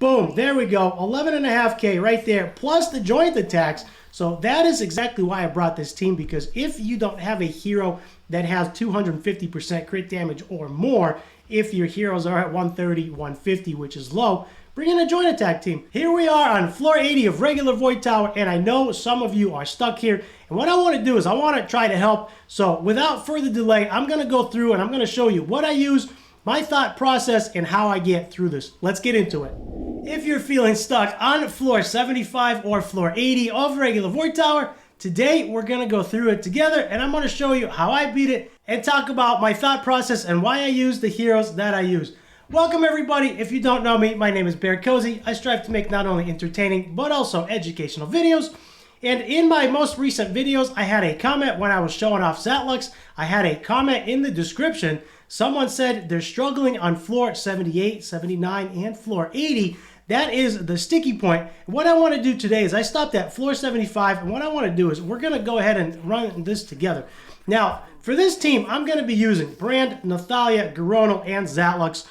Boom, there we go, 11.5K right there, plus the joint attacks. So that is exactly why I brought this team, because if you don't have a hero that has 250% crit damage or more, if your heroes are at 130, 150, which is low, bring in a joint attack team. Here we are on floor 80 of regular Void Tower, and I know some of you are stuck here. And what I want to do is I want to try to help. So without further delay, I'm going to go through and I'm going to show you what I use, my thought process, and how I get through this. Let's get into it. If you're feeling stuck on floor 75 or floor 80 of regular Void Tower, today we're going to go through it together, and I'm going to show you how I beat it and talk about my thought process and why I use the heroes that I use. Welcome everybody. If you don't know me, my name is BearCozy. I strive to make not only entertaining but also educational videos. And in my most recent videos, I had a comment when I was showing off Zatlux. I had a comment in the description. Someone said they're struggling on floor 78, 79, and floor 80. That is the sticky point. What I want to do today is I stopped at floor 75, and what I want to do is we're going to go ahead and run this together. Now, for this team, I'm going to be using Brand, Nathalia, Garonal, and Zatlux.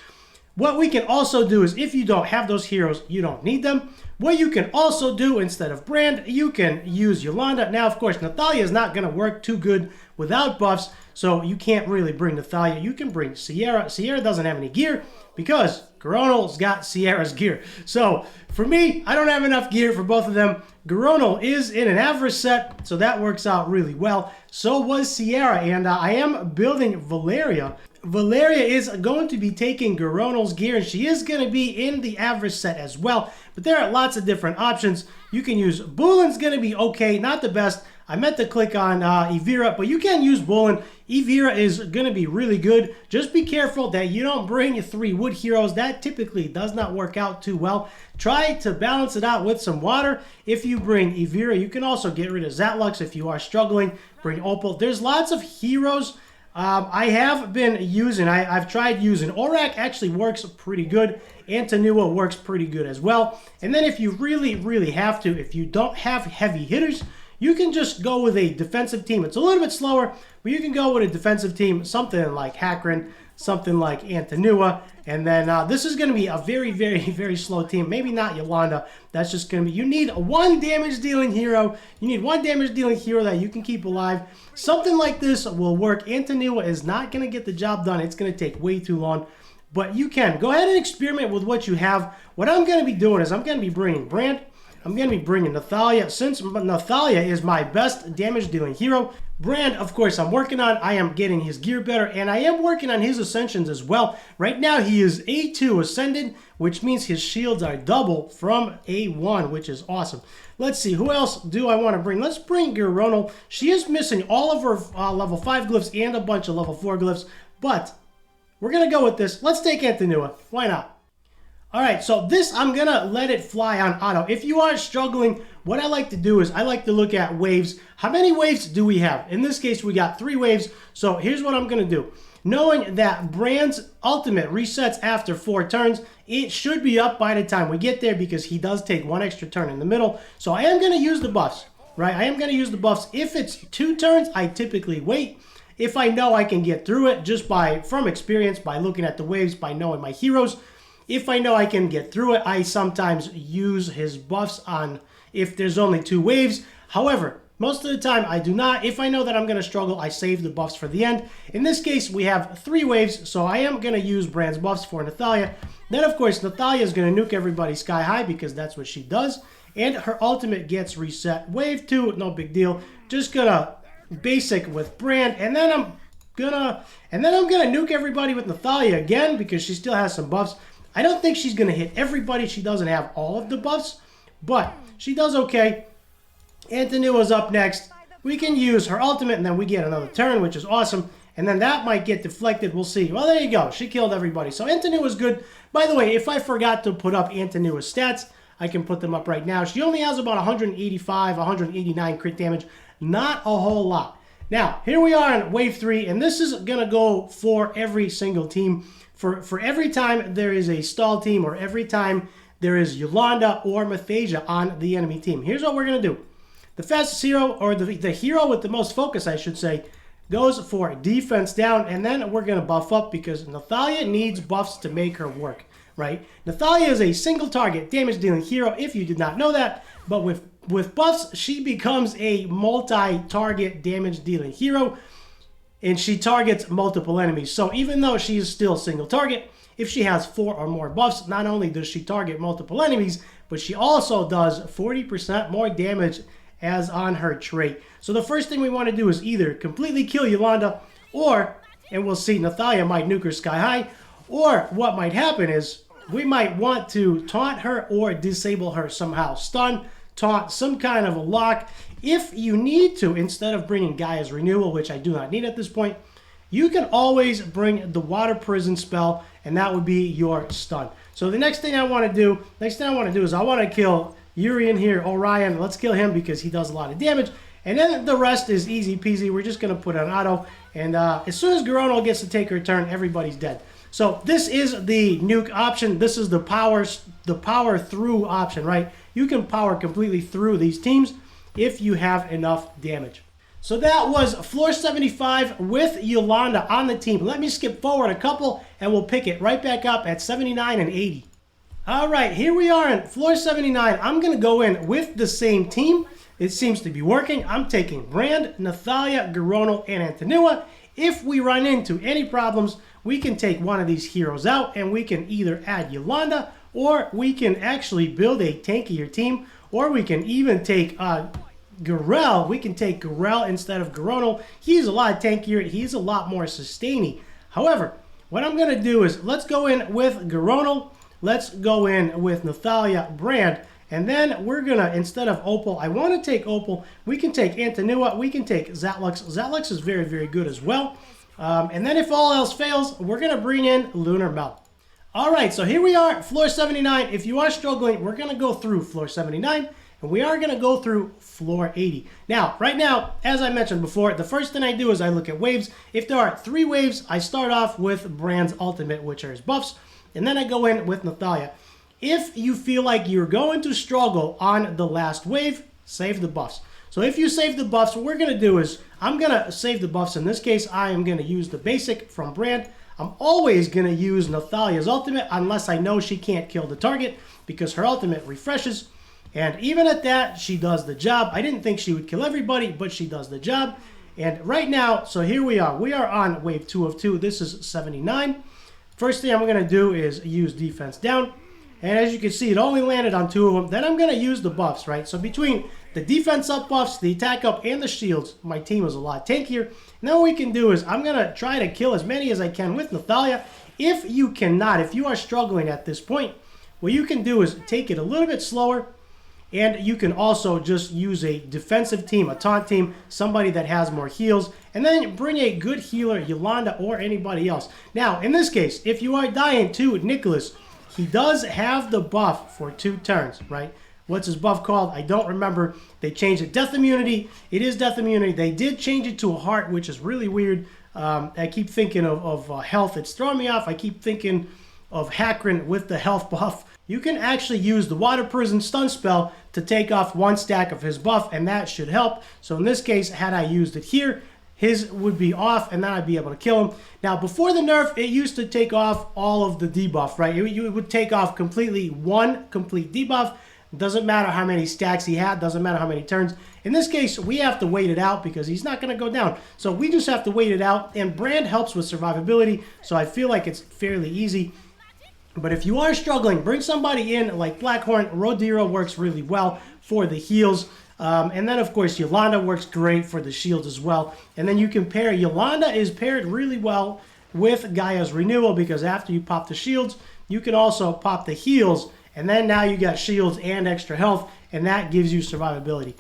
What we can also do is if you don't have those heroes, you don't need them. What you can also do instead of Brand, you can use Yolanda. Now, of course, Nathalia is not going to work too good without buffs, so you can't really bring Nathalia. You can bring Sierra. Sierra doesn't have any gear because Garonal's got Sierra's gear. So for me, I don't have enough gear for both of them. Garonal is in an average set, so that works out really well. So was Sierra, and I am building Valeria. Valeria is going to be taking Garonal's gear, and she is going to be in the average set as well. But there are lots of different options. You can use Boolin's going to be okay, not the best. I meant to click on Evira, but you can use Boolin. Evira is going to be really good. Just be careful that you don't bring 3 wood heroes. That typically does not work out too well. Try to balance it out with some water. If you bring Evira, you can also get rid of Zatlux if you are struggling. Bring Opal. There's lots of heroes. I have been using, I've tried using Aurak, actually works pretty good. Antanua works pretty good as well. And then if you really have to, if you don't have heavy hitters, you can just go with a defensive team. It's a little bit slower, but you can go with a defensive team, something like Hakron, something like Antanua. And then this is going to be a very slow team. Maybe not Yolanda. That's just going to be, you need one damage dealing hero. You need one damage dealing hero that you can keep alive. Something like this will work. Antanua is not going to get the job done. It's going to take way too long. But you can. Go ahead and experiment with what you have. What I'm going to be doing is I'm going to be bringing Brand. I'm going to be bringing Nathalia. Since Nathalia is my best damage dealing hero, Brand, of course, I'm working on. I am getting his gear better, and I am working on his ascensions as well. Right now, he is A2 ascended, which means his shields are double from A1, which is awesome. Let's see, who else do I want to bring? Let's bring Garonal. She is missing all of her level 5 glyphs and a bunch of level 4 glyphs, but we're going to go with this. Let's take Antanua. Why not? All right, so this, I'm going to let it fly on auto. If you are struggling, what I like to do is I like to look at waves. How many waves do we have? In this case, we got 3 waves. So here's what I'm going to do. Knowing that Brand's ultimate resets after 4 turns, it should be up by the time we get there because he does take 1 extra turn in the middle. So I am going to use the buffs, right? I am going to use the buffs. If it's 2 turns, I typically wait. If I know I can get through it just from experience, by looking at the waves, by knowing my heroes. If I know I can get through it, I sometimes use his buffs on if there's only 2 waves. However, most of the time I do not. If I know that I'm going to struggle, I save the buffs for the end. In this case, we have 3 waves, so I am going to use Brand's buffs for Nathalia. Then, of course, Nathalia is going to nuke everybody sky high because that's what she does. And her ultimate gets reset. Wave 2, no big deal. Just going to basic with Brand, and then I'm going to nuke everybody with Nathalia again because she still has some buffs. I don't think she's going to hit everybody. She doesn't have all of the buffs, but she does okay. Antanua's up next. We can use her ultimate, and then we get another turn, which is awesome. And then that might get deflected. We'll see. Well, there you go. She killed everybody. So Antanua's good. By the way, if I forgot to put up Antanua's stats, I can put them up right now. She only has about 185, 189 crit damage. Not a whole lot. Now, here we are on wave 3, and this is going to go for every single team. For every time there is a stall team or every time there is Yolanda or Mythesia on the enemy team. Here's what we're going to do. The fastest hero, or the hero with the most focus, I should say, goes for defense down, and then we're going to buff up because Nathalia needs buffs to make her work. right? Mythesia is a single target damage dealing hero if you did not know that, but with buffs, she becomes a multi-target damage dealing hero, and she targets multiple enemies. So even though she is still single target, if she has 4 or more buffs, not only does she target multiple enemies, but she also does 40% more damage as on her trait. So the first thing we want to do is either completely kill Yolanda, or, and we'll see, Mythesia might nuke her sky high, or what might happen is we might want to taunt her or disable her somehow. Stun, taunt, some kind of a lock. If you need to, instead of bringing Gaia's Renewal, which I do not need at this point, you can always bring the Water Prison spell, and that would be your stun. So the next thing I want to do, is I want to kill Urian here, Orion. Let's kill him because he does a lot of damage. And then the rest is easy peasy. We're just going to put it on auto. And as soon as Geronal gets to take her turn, everybody's dead. So this is the nuke option. This is the power through option, right? You can power completely through these teams if you have enough damage. So that was floor 75 with Yolanda on the team. Let me skip forward a couple and we'll pick it right back up at 79 and 80. All right, here we are in floor 79. I'm going to go in with the same team. It seems to be working. I'm taking Brand, Mythesia, Geronal, and Antenua. If we run into any problems, we can take one of these heroes out and we can either add Yolanda, or we can actually build a tankier team, or we can even take Garel. We can take Garel instead of Geronal. He's a lot tankier. He's a lot more sustaining. However, what I'm going to do is let's go in with Geronal. Let's go in with Mythesia, Brand. And then we're going to, instead of Opal, I want to take Opal. We can take Antenua. We can take Zatlux. Zatlux is very, very good as well. And then if all else fails, we're going to bring in Lunar Melt. All right, so here we are, floor 79. If you are struggling, we're going to go through floor 79, and we are going to go through floor 80. Now, right now, as I mentioned before, the first thing I do is I look at waves. If there are 3 waves, I start off with Brand's ultimate, which are his buffs, and then I go in with Mythesia. If you feel like you're going to struggle on the last wave, save the buffs. So if you save the buffs, what we're going to do is, I'm going to save the buffs. In this case, I am going to use the basic from Brand. I'm always going to use Mythesia's ultimate unless I know she can't kill the target, because her ultimate refreshes. And even at that, she does the job. I didn't think she would kill everybody, but she does the job. And right now, so here we are. We are on wave 2 of 2. This is 79. First thing I'm going to do is use defense down. And as you can see, it only landed on 2 of them. Then I'm going to use the buffs, right? So between the defense up buffs, the attack up, and the shields, my team is a lot tankier. Now what we can do is I'm going to try to kill as many as I can with Mythesia. If you cannot, if you are struggling at this point, what you can do is take it a little bit slower. And you can also just use a defensive team, a taunt team, somebody that has more heals, and then bring a good healer, Yolanda or anybody else. Now, in this case, if you are dying to Nicholas, he does have the buff for 2 turns, right? What's his buff called? I don't remember. They changed it. Death immunity. It is death immunity. They did change it to a heart, which is really weird. I keep thinking of health. It's throwing me off. I keep thinking of Hakron with the health buff. You can actually use the Water Prison stun spell to take off 1 stack of his buff, and that should help. So in this case, had I used it here, his would be off, and then I'd be able to kill him. Now, before the nerf, it used to take off all of the debuff, right? It would take off completely 1 complete debuff. Doesn't matter how many stacks he had, doesn't matter how many turns. In this case, we have to wait it out because he's not going to go down. So we just have to wait it out, and Brand helps with survivability, so I feel like it's fairly easy. But if you are struggling, bring somebody in like Blackhorn. Rodero works really well for the heals. And then, of course, Yolanda works great for the shields as well. And then you can pair, Yolanda is paired really well with Gaia's Renewal, because after you pop the shields, you can also pop the heals. And then now you got shields and extra health, and that gives you survivability.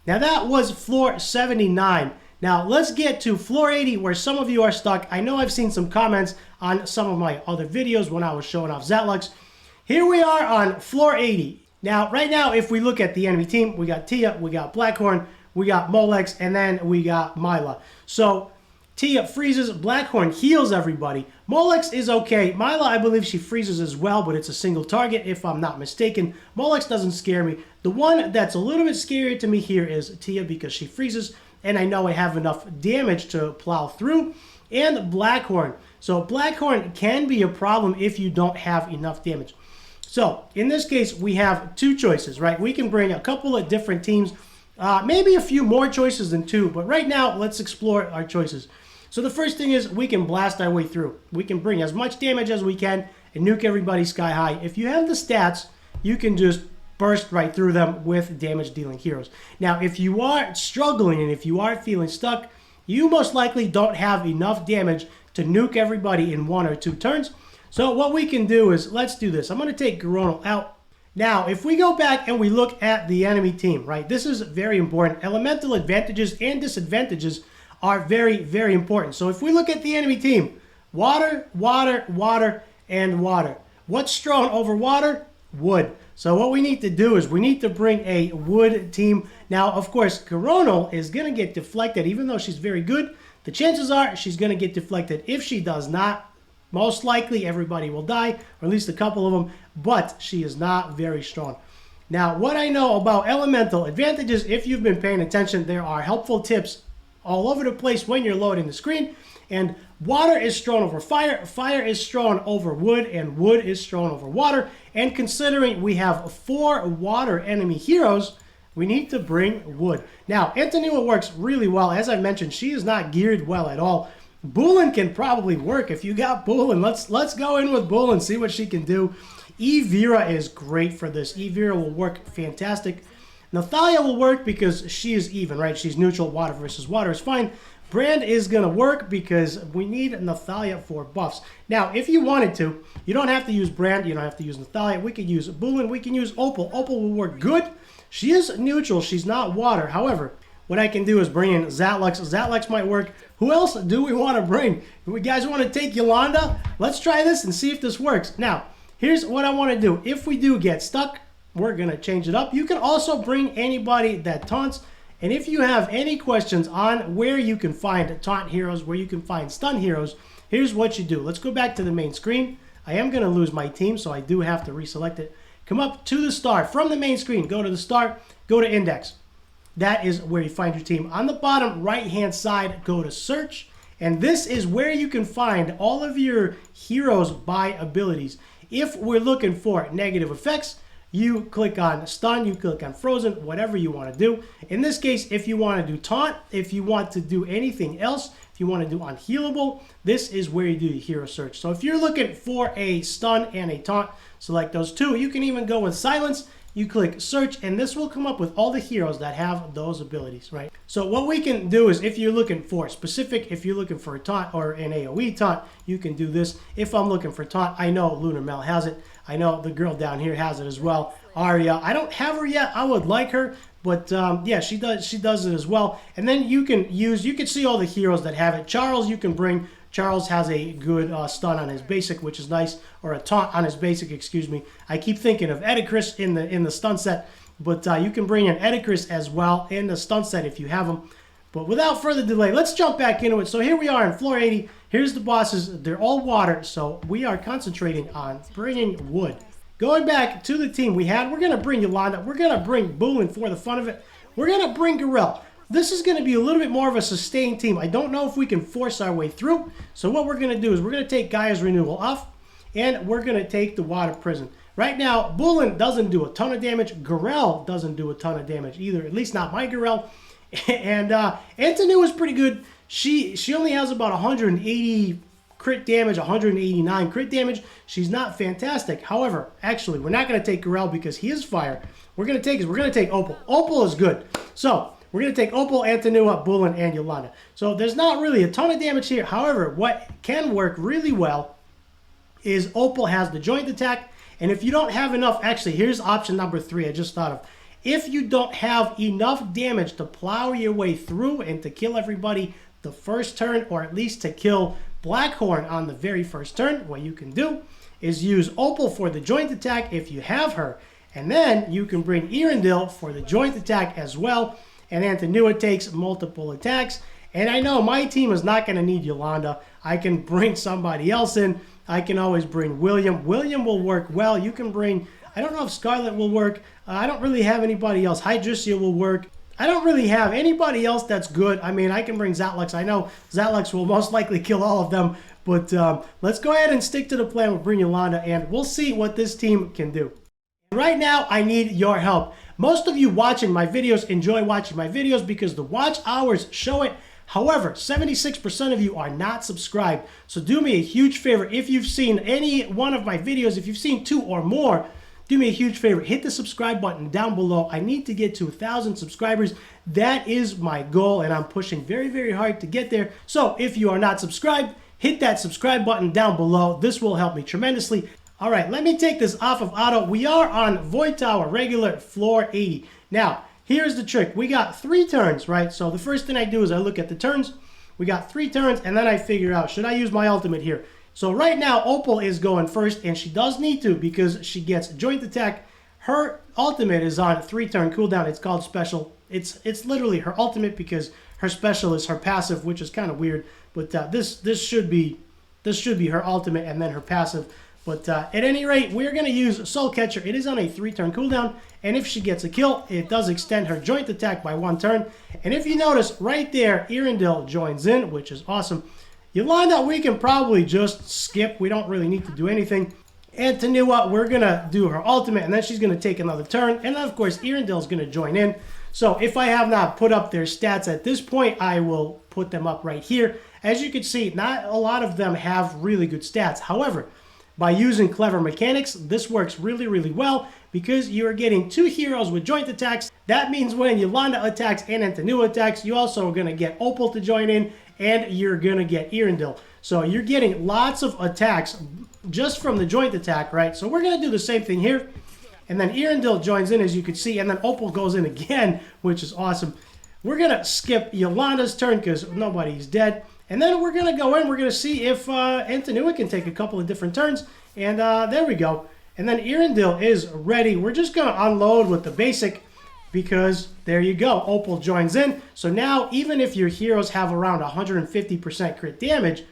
Now that was floor 79. Now let's get to floor 80, where some of you are stuck. I know I've seen some comments on some of my other videos when I was showing off Zatlux. Here we are on floor 80. Now, right now, if we look at the enemy team, we got Tia, we got Blackhorn, we got Molex, and then we got Myla. So Tia freezes, Blackhorn heals everybody. Molex is okay. Myla, I believe she freezes as well, but it's a single target if I'm not mistaken. Molex doesn't scare me. The one that's a little bit scarier to me here is Tia, because she freezes, and I know I have enough damage to plow through. and Blackhorn. So Blackhorn can be a problem if you don't have enough damage. So in this case, we have two choices, right? We can bring a couple of different teams, maybe a few more choices than two, but right now, let's explore our choices. So the first thing is we can blast our way through. We can bring as much damage as we can and nuke everybody sky high. If you have the stats, you can just burst right through them with damage dealing heroes. Now, if you are struggling and if you are feeling stuck, you most likely don't have enough damage to nuke everybody in 1 or 2 turns. So what we can do is, let's do this. I'm going to take Coronal out. Now, if we go back and we look at the enemy team, right, this is very important. Elemental advantages and disadvantages are very, very important. So if we look at the enemy team, water, water, water, and water. What's strong over water? Wood. So what we need to do is we need to bring a wood team. Now, of course, Coronal is going to get deflected. Even though she's very good, the chances are she's going to get deflected. If she does not, most likely everybody will die, or at least a couple of them, but she is not very strong. Now, what I know about elemental advantages, if you've been paying attention, there are helpful tips all over the place when you're loading the screen. And water is strong over fire, fire is strong over wood, and wood is strong over water. And considering we have 4 water enemy heroes, we need to bring wood. Now, Antonua works really well. As I mentioned, she is not geared well at all. Bulin can probably work. If you got Bulin, let's go in with Bulin, see what she can do. Evira is great for this. Evira will work fantastic. Nathalia will work because she is even, right? She's neutral. Water versus water is fine. Brand is going to work because we need Nathalia for buffs. Now, if you wanted to, you don't have to use Brand. You don't have to use Nathalia. We could use Bulin. We can use Opal. Opal will work good. She is neutral. She's not water. However, what I can do is bring in Zatlux. Zatlux might work. Who else do we want to bring? You guys want to take Yolanda? Let's try this and see if this works. Now, here's what I want to do. If we do get stuck, we're going to change it up. You can also bring anybody that taunts. And if you have any questions on where you can find taunt heroes, where you can find stun heroes, here's what you do. Let's go back to the main screen. I am going to lose my team, so I do have to reselect it. Come up to the star. From the main screen, go to the star, go to index. That is where you find your team. On the bottom right-hand side, go to search. And this is where you can find all of your heroes by abilities. If we're looking for negative effects, you click on stun, you click on frozen, whatever you want to do. In this case, if you want to do taunt, if you want to do anything else, if you want to do unhealable, this is where you do your hero search. So if you're looking for a stun and a taunt, select those two. You can even go with silence. You click search, and this will come up with all the heroes that have those abilities, right? So what we can do is, if you're looking for specific, if you're looking for a taunt or an AoE taunt, you can do this. If I'm looking for taunt, I know Lunar Mel has it. I know the girl down here has it as well. Arya, I don't have her yet. I would like her, but yeah, she does it as well. And then you can see all the heroes that have it. Charles, you can bring. Charles has a good stun on his basic, which is nice, or a taunt on his basic, excuse me. I keep thinking of Edicris in the stun set, but you can bring in Edicris as well in the stun set if you have them. But without further delay, let's jump back into it. So here we are in floor 80. Here's the bosses. They're all water, so we are concentrating on bringing wood. Going back to the team we're going to bring Yolanda. We're going to bring Bulin for the fun of it. We're going to bring Garel. This is going to be a little bit more of a sustained team. I don't know if we can force our way through. So what we're going to do is we're going to take Gaia's Renewal off, and we're going to take the Water Prison. Right now, Bulin doesn't do a ton of damage. Garel doesn't do a ton of damage either, at least not my Garel. And Antonua is pretty good. She only has about 180 crit damage, 189 crit damage. She's not fantastic. However, actually, we're not going to take Garel because he is fire. We're going to take Opal. Opal is good. So we're going to take Opal, Antonua, Bulin, and Yolanda. So there's not really a ton of damage here. However, what can work really well is Opal has the joint attack. And if you don't have enough, actually, here's option number 3 I just thought of. If you don't have enough damage to plow your way through and to kill everybody the first turn, or at least to kill Blackhorn on the very first turn, what you can do is use Opal for the joint attack if you have her. And then you can bring Erendil for the joint attack as well. And Antonua takes multiple attacks. And I know my team is not going to need Yolanda. I can bring somebody else in. I can always bring William. William will work well. You can bring, I don't know if Scarlet will work. I don't really have anybody else. Hydrissia will work. I don't really have anybody else that's good. I mean, I can bring Zatlux. I know Zatlux will most likely kill all of them, but let's go ahead and stick to the plan. We'll bring Yolanda, and we'll see what this team can do. Right now, I need your help. Most of you watching my videos enjoy watching my videos because the watch hours show it. However, 76% of you are not subscribed. So do me a huge favor. If you've seen any one of my videos, if you've seen 2 or more, do me a huge favor. Hit the subscribe button down below. I need to get to 1,000 subscribers. That is my goal, and I'm pushing very, very hard to get there. So if you are not subscribed, hit that subscribe button down below. This will help me tremendously. All right, let me take this off of auto. We are on Void Tower, regular, floor 80. Now, here's the trick. We got 3 turns, right? So the first thing I do is I look at the turns. We got 3 turns, and then I figure out, should I use my ultimate here? So right now, Opal is going first, and she does need to because she gets joint attack. Her ultimate is on 3-turn cooldown. It's called special. It's literally her ultimate because her special is her passive, which is kind of weird. But this should be her ultimate and then her passive. But at any rate, we're going to use Soul Catcher. It is on a 3-turn cooldown, and if she gets a kill, it does extend her joint attack by 1 turn. And if you notice, right there, Erendil joins in, which is awesome. Yolanda, we can probably just skip. We don't really need to do anything. And Tanua, we're going to do her ultimate, and then she's going to take another turn. And then, of course, Erendil is going to join in. So if I have not put up their stats at this point, I will put them up right here. As you can see, not a lot of them have really good stats. However, by using clever mechanics, this works really, really well because you are getting 2 heroes with joint attacks. That means when Yolanda attacks and Tanua attacks, you also are going to get Opal to join in, and you're going to get Erendil. So you're getting lots of attacks just from the joint attack, right? So we're going to do the same thing here. And then Erendil joins in, as you can see, and then Opal goes in again, which is awesome. We're going to skip Yolanda's turn because nobody's dead. And then we're going to go in. We're going to see if Tanua can take a couple of different turns. And there we go. And then Erendil is ready. We're just going to unload with the basic because there you go. Opal joins in. So now, even if your heroes have around 150% crit damage,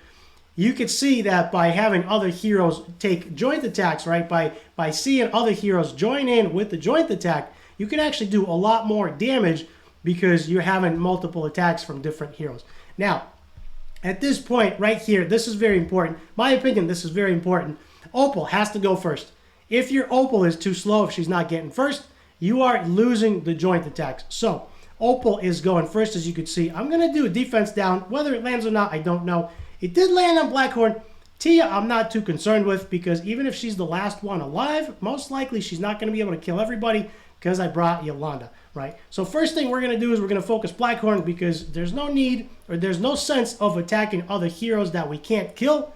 you could see that by having other heroes take joint attacks, right? By seeing other heroes join in with the joint attack, you can actually do a lot more damage because you're having multiple attacks from different heroes. Now, at this point right here, this is very important. My opinion, this is very important. Opal has to go first. If your Opal is too slow, if she's not getting first, you are losing the joint attacks. So Opal is going first, as you can see. I'm going to do a defense down. Whether it lands or not, I don't know. It did land on Blackhorn. Tia, I'm not too concerned with because even if she's the last one alive, most likely she's not going to be able to kill everybody because I brought Yolanda, right? So first thing we're going to do is we're going to focus Blackhorn because there's no need or there's no sense of attacking other heroes that we can't kill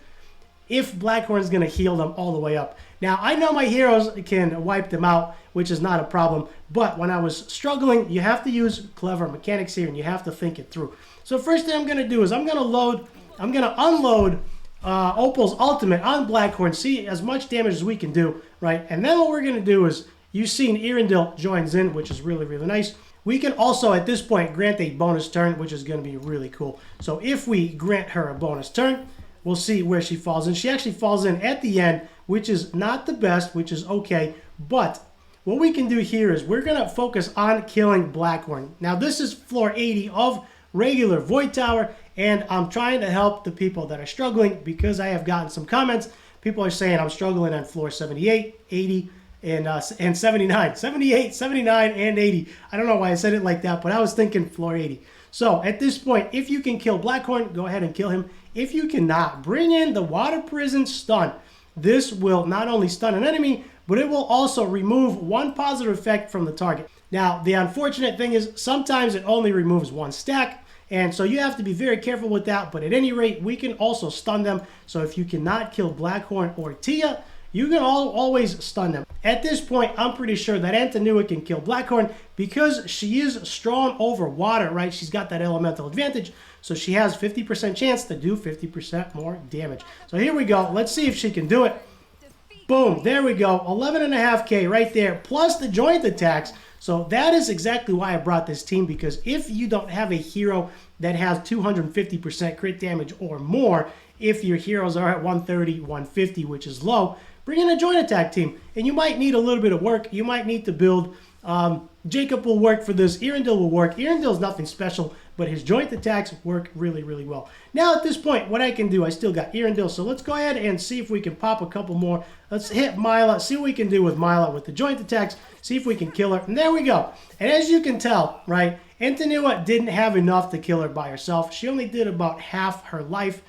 if Blackhorn's going to heal them all the way up. Now, I know my heroes can wipe them out, which is not a problem, but when I was struggling, you have to use clever mechanics here and you have to think it through. So first thing I'm going to do is I'm going to unload Opal's ultimate on Blackhorn, see as much damage as we can do, right? And then what we're going to do is, you've seen Erendil joins in, which is really, really nice. We can also, at this point, grant a bonus turn, which is going to be really cool. So if we grant her a bonus turn, we'll see where she falls in. She actually falls in at the end, which is not the best, which is okay. But what we can do here is we're going to focus on killing Blackhorn. Now, this is floor 80 of regular Void Tower, and I'm trying to help the people that are struggling because I have gotten some comments. People are saying I'm struggling on floor 78, 80, and 79. 78, 79, and 80. I don't know why I said it like that, but I was thinking floor 80. So at this point, if you can kill Blackhorn, go ahead and kill him. If you cannot, bring in the Water Prison Stun. This will not only stun an enemy, but it will also remove 1 positive effect from the target. Now, the unfortunate thing is sometimes it only removes 1 stack, and so you have to be very careful with that. But at any rate, we can also stun them. So if you cannot kill Blackhorn or Tia, you can always stun them. At this point, I'm pretty sure that Tanua can kill Blackhorn because she is strong over water, right? She's got that elemental advantage. So she has 50% chance to do 50% more damage. So here we go. Let's see if she can do it. Boom. There we go. 11.5k right there, plus the joint attacks. So that is exactly why I brought this team, because if you don't have a hero that has 250% crit damage or more, if your heroes are at 130, 150, which is low, bring in a joint attack team. And you might need a little bit of work. You might need to build Jacob will work for this. Erendil will work. Erendil's nothing special, but his joint attacks work really, really well. Now at this point, what I can do, I still got Erendil, so let's go ahead and see if we can pop a couple more. Let's hit Myla, see what we can do with Myla with the joint attacks, see if we can kill her, and there we go. And as you can tell, right, Antanua didn't have enough to kill her by herself. She only did about half her life,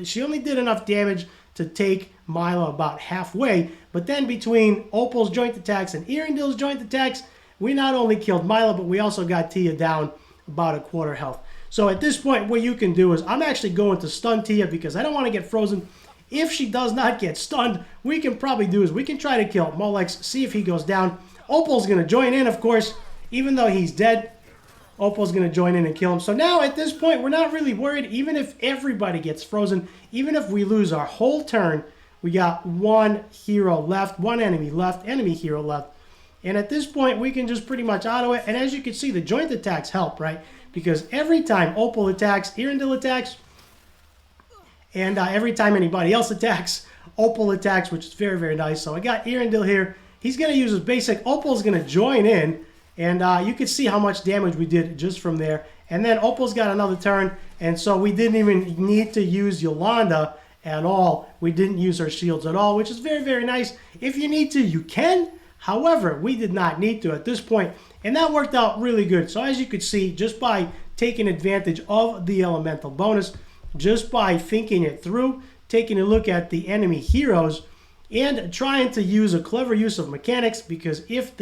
she only did enough damage to take Myla about halfway, but then between Opal's joint attacks and Erendil's joint attacks, we not only killed Myla, but we also got Tia down about a quarter health. So at this point, what you can do is, I'm actually going to stun Tia because I don't want to get frozen. If she does not get stunned, we can probably do is we can try to kill Molex, see if he goes down. Opal's going to join in, of course, even though he's dead. Opal's going to join in and kill him. So now at this point, we're not really worried. Even if everybody gets frozen, even if we lose our whole turn, we got one hero left, one enemy left, enemy hero left. And at this point, we can just pretty much auto it. And as you can see, the joint attacks help, right? Because every time Opal attacks, Erendil attacks, and every time anybody else attacks, Opal attacks, which is very, very nice. So I got Erendil here. He's going to use his basic. Opal's going to join in. And you can see how much damage we did just from there. And then Opal's got another turn. And so we didn't even need to use Yolanda at all. We didn't use her shields at all, which is very, very nice. If you need to, you can. However, we did not need to at this point. And that worked out really good. So as you could see, just by taking advantage of the elemental bonus, just by thinking it through, taking a look at the enemy heroes, and trying to use a clever use of mechanics, because if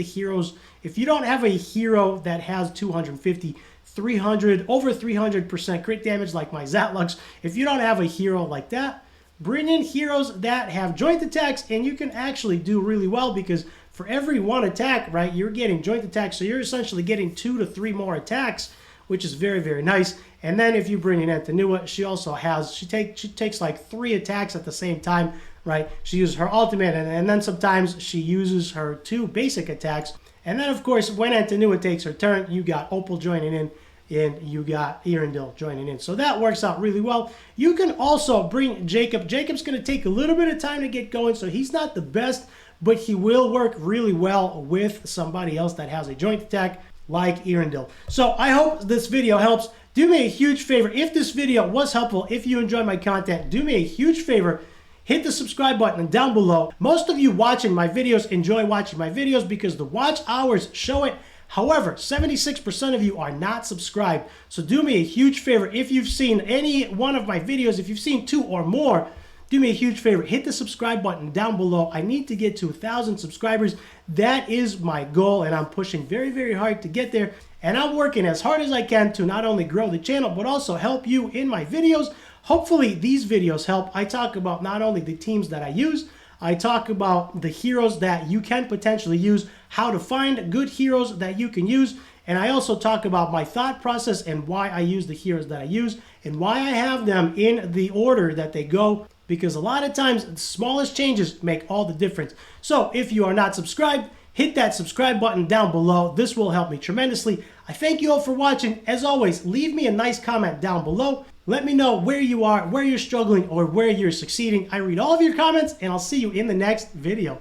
you don't have a hero that has 250, 300, over 300% crit damage like my Zatlux, if you don't have a hero like that, bring in heroes that have joint attacks, and you can actually do really well, because for every one attack, right, you're getting joint attacks, so you're essentially getting 2 to 3 more attacks, which is very, very nice. And then if you bring in Antanua, she also has, she takes like 3 attacks at the same time, right? She uses her ultimate, and then sometimes she uses her 2 basic attacks. And then, of course, when Antanua takes her turn, you got Opal joining in, and you got Erendil joining in. So that works out really well. You can also bring Jacob. Jacob's going to take a little bit of time to get going, so he's not the best, but he will work really well with somebody else that has a joint attack like Erendil. So I hope this video helps. Do me a huge favor. If this video was helpful, if you enjoy my content, do me a huge favor. Hit the subscribe button down below. Most of you watching my videos enjoy watching my videos because the watch hours show it. However, 76% of you are not subscribed. So do me a huge favor. If you've seen any one of my videos, if you've seen 2 or more, do me a huge favor. Hit the subscribe button down below. I need to get to 1,000 subscribers. That is my goal, and I'm pushing very, very hard to get there. And I'm working as hard as I can to not only grow the channel, but also help you in my videos. Hopefully these videos help. I talk about not only the teams that I use, I talk about the heroes that you can potentially use, how to find good heroes that you can use, and I also talk about my thought process and why I use the heroes that I use and why I have them in the order that they go, because a lot of times the smallest changes make all the difference. So if you are not subscribed, hit that subscribe button down below. This will help me tremendously. I thank you all for watching. As always, leave me a nice comment down below. Let me know where you are, where you're struggling, or where you're succeeding. I read all of your comments, and I'll see you in the next video.